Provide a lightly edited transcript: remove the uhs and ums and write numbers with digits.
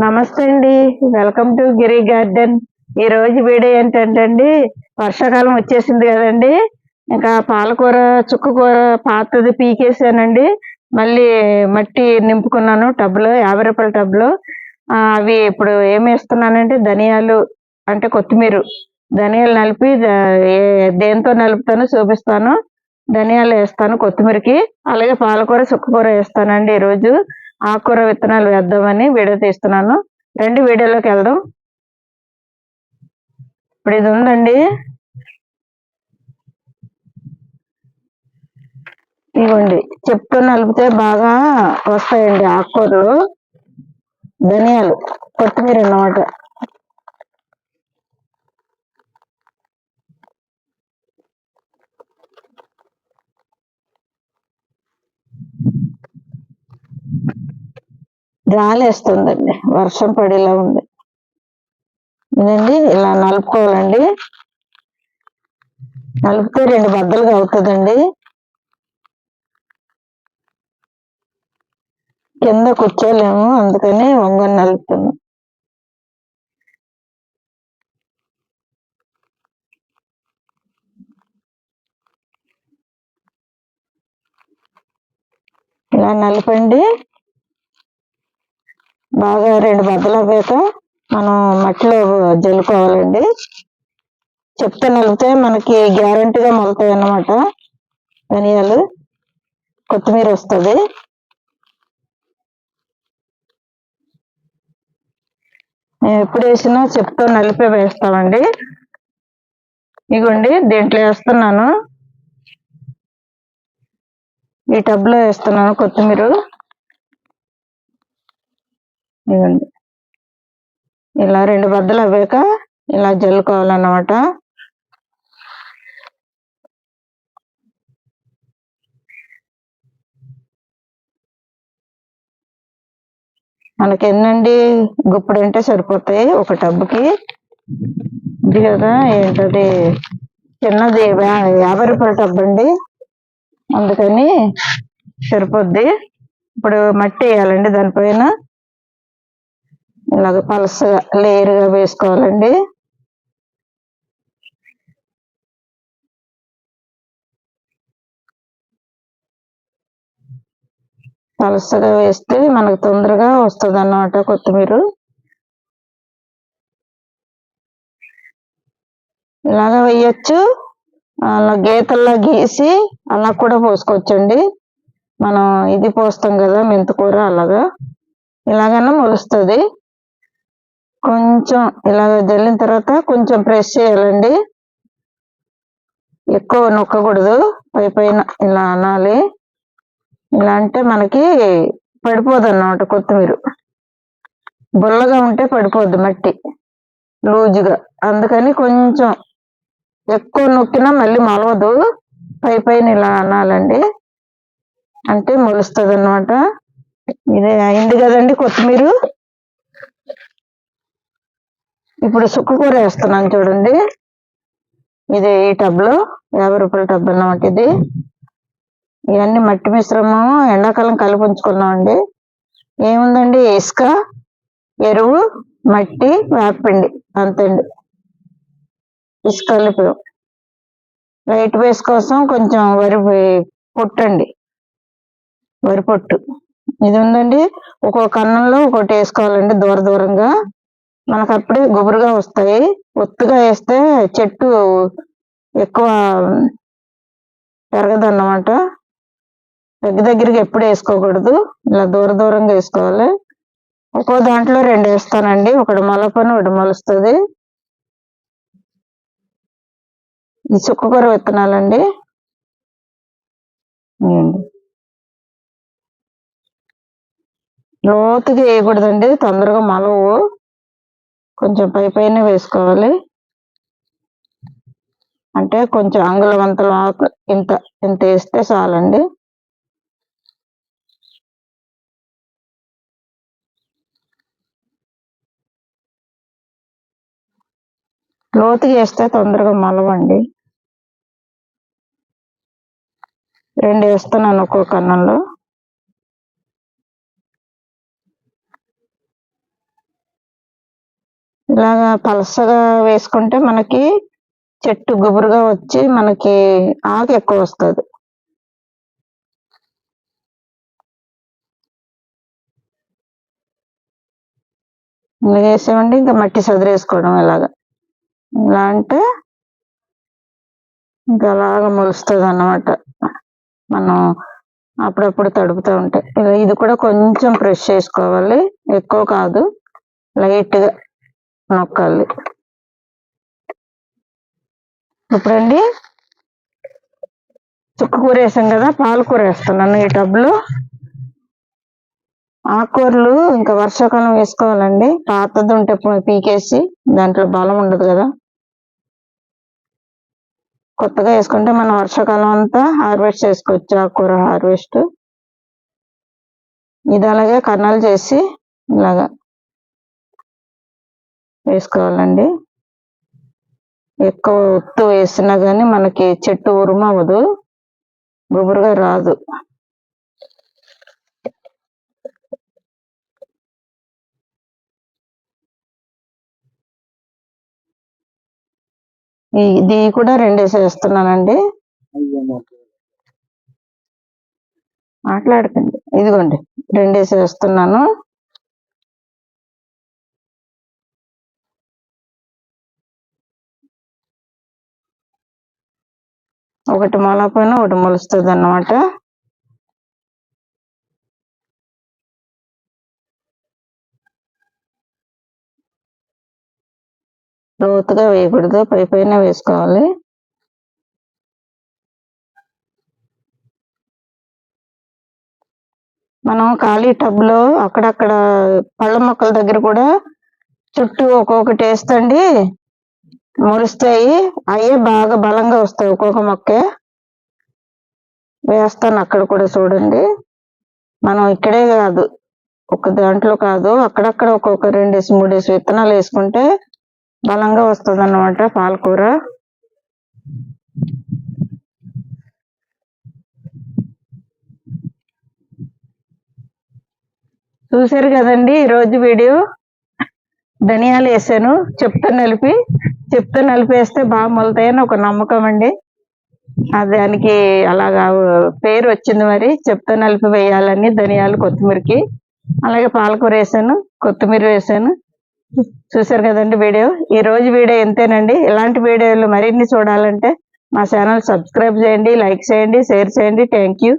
నమస్తే అండి. Welcome to Giri garden. ఈ రోజు వీడియో ఏంటంటే అండి, వర్షాకాలం వచ్చేసింది కదండి. ఇంకా పాలకూర, చుక్కకూర పాతది పీకేసానండి. మళ్ళీ మట్టి నింపుకున్నాను టబ్లో, 50 రూపాయల టబ్లో. అవి ఇప్పుడు ఏమి వేస్తున్నానంటే ధనియాలు, అంటే కొత్తిమీర. ధనియాలు నలిపి దేంతో నలుపుతానో చూపిస్తాను. ధనియాలు వేస్తాను కొత్తిమీరకి, అలాగే పాలకూర, చుక్కకూర వేస్తానండి ఈరోజు. ఆకుకూర విత్తనాలు వేద్దామని వీడియో తీస్తున్నాను. రెండు వీడియోలోకి వెళ్దాం. ఇప్పుడు ఇది ఉందండి, ఇవ్వండి. చెప్తూ నలిపితే బాగా వస్తాయండి ఆకుకూరలు. ధనియాలు, కొత్తిమీర అన్నమాట. జాలేస్తుందండి, వర్షం పడేలా ఉంది. ఇదండి ఇలా నలుపుకోవాలండి. నలిపితే 2 బద్దలుగా అవుతుందండి. కింద కూర్చోలేము, అందుకని వంగని నలుపుతున్నాం. ఇలా నలపండి. బాగా 2 బద్దలు అవ్వాక మనం మట్టిలో జల్లుకోవాలండి. చెప్తే నలిపితే మనకి గ్యారంటీగా మొలతాయి అన్నమాట. ధనియాలు, కొత్తిమీర వస్తుంది. మేము ఎప్పుడు వేసినా చెప్తూ నలిపే వేస్తామండి. ఇగోండి దీంట్లో వేస్తున్నాను, ఈ టబ్లో వేస్తున్నాను కొత్తిమీర. ఇవ్వండి, ఇలా 2 బద్దలు అవ్వాక ఇలా జల్లుకోవాలన్నమాట. మనకి ఎన్నండి గుప్పుడు అంటే సరిపోతాయి ఒక టబ్కి. ఇది కదా ఏంటది, చిన్నది 50 రూపాయల టబ్ అండి, అందుకని సరిపోద్ది. ఇప్పుడు మట్టి వేయాలండి దానిపైన. ఇలాగ పలసగా లేయర్గా వేసుకోవాలండి. పలసగా వేస్తే మనకు తొందరగా వస్తుంది అన్నమాట కొత్తిమీర. ఇలాగ వేయచ్చు, అలా గీతల్లా గీసి అలా కూడా పోసుకోవచ్చండి. మనం ఇది పోస్తాం కదా మెంతికూర, అలాగా ఇలాగన్నా మొలుస్తుంది. కొంచెం ఇలాగ జల్లిన తర్వాత కొంచెం ప్రెస్ చేయాలండి, ఎక్కువ నొక్కకూడదు. పైన ఇలా అనాలి. ఇలా అంటే మనకి పడిపోదు అన్నమాట కొత్తిమీర. బుల్లగా ఉంటే పడిపోద్ది మట్టి, లూజుగా. అందుకని కొంచెం ఎక్కువ నొక్కినా మళ్ళీ మొలవదు. పైన ఇలా అనాలండి, అంటే మొలుస్తుంది అన్నమాట. ఇదే అయింది కదండి కొత్తిమీర. ఇప్పుడు చుక్కకూర వేస్తున్నాను చూడండి. ఇది ఈ టబ్లో 50 రూపాయల టబ్ అన్నమాట ఇది. ఇవన్నీ మట్టి మిశ్రమం ఎండాకాలం కలిపి ఉంచుకున్నామండి. ఏముందండి, ఇసుక, ఎరువు, మట్టి, వేపపిండి, అంతండి. ఇసుక కలిపాం. లైట్ బేస్ కోసం కొంచెం వరి పొట్టండి, వరి పొట్టు. ఇది ఉందండి, ఒక్కొక్క కన్నంలో ఒకటి వేసుకోవాలండి, దూరంగా. మనకు అప్పుడే గుబురుగా వస్తాయి. ఒత్తుగా వేస్తే చెట్టు ఎక్కువ పెరగదన్నమాట. దగ్గరికి ఎప్పుడు వేసుకోకూడదు, ఇలా దూరంగా వేసుకోవాలి. ఒక్కో దాంట్లో 2 వేస్తానండి, ఒకటి మొలపని ఒకటి మొలుస్తుంది. ఈ చుక్కకూర విత్తనాలండి. లోతుగా వేయకూడదండి, తొందరగా మొలవు. కొంచెం పైన వేసుకోవాలి. అంటే కొంచెం అంగుళవంతలు ఇంత ఇంత వేస్తే చాలండి. లోతుగా వేస్తే తొందరగా మొలవండి. 2 వేస్తున్నాను ఒక్కొక్క కన్నంలో. ఇలాగా పలసగా వేసుకుంటే మనకి చెట్టు గుబురుగా వచ్చి మనకి ఆకు ఎక్కువ వస్తుంది. ఇలా వేసామండి, ఇంకా మట్టి సదిరేసుకోవడం ఇలాగా. ఇలా అంటే ఇంకా అలాగా మొలుస్తుంది అన్నమాట. మనం అప్పుడప్పుడు తడుపుతూ ఉంటే ఇది కూడా కొంచెం ప్రెస్ చేసుకోవాలి, ఎక్కువ కాదు, లైట్గా నొక్కాలి. ఇప్పుడండి చుక్కకూర వేసాం కదా, పాలకూర వేస్తున్నాను ఈ టబ్లో. ఆకుకూరలు ఇంకా వర్షాకాలం వేసుకోవాలండి, పాతది ఉంటే పీకేసి దాంట్లో బలం ఉండదు కదా. కొత్తగా వేసుకుంటే మనం వర్షాకాలం అంతా హార్వెస్ట్ చేసుకోవచ్చు, ఆకుకూర హార్వెస్ట్. ఇది అలాగే కన్నాలు చేసి ఇలాగా వేసుకోవాలండి. ఎక్కువ ఒత్తు వేసినా కానీ మనకి చెట్టు ఉరుమవ్వదు, గుబురుగా రాదు. ఇది కూడా 2 వేసేస్తున్నానండి. మాట్లాడకండి, ఇదిగోండి 2 వేసేస్తున్నాను. ఒకటి మొలకపోయినా ఒకటి మొలుస్తుంది అన్నమాట. లోతుగా వేయకూడదు, పైన వేసుకోవాలి. మనం ఖాళీ టబ్లో అక్కడక్కడ పళ్ళ మొక్కల దగ్గర కూడా చుట్టూ ఒక్కొక్కటి వేస్తండి, మొలుస్తాయి. అయ్యే బాగా బలంగా వస్తాయి. ఒక్కొక్క మొక్కే వేస్తాను అక్కడ కూడా, చూడండి. మనం ఇక్కడే కాదు, ఒక దాంట్లో కాదు, అక్కడక్కడ ఒక్కొక్క 2 3 విత్తనాలు వేసుకుంటే బలంగా వస్తుంది అన్నమాట పాలకూర. చూసారు కదండి ఈరోజు వీడియో. ధనియాలు వేసాను, చెప్తా నలిపి వేస్తే బాగా మొలతాయని ఒక నమ్మకం అండి. దానికి అలాగా పేరు వచ్చింది. మరి చెప్తా నలిపి వేయాలని ధనియాలు, కొత్తిమీరకి. అలాగే పాలకూర వేసాను, కొత్తిమీర వేసాను. చూసారు కదండి వీడియో. ఈ రోజు వీడియో ఎంతేనండి. ఇలాంటి వీడియోలు మరిన్ని చూడాలంటే మా ఛానల్ సబ్స్క్రైబ్ చేయండి, లైక్ చేయండి, షేర్ చేయండి. Thank you.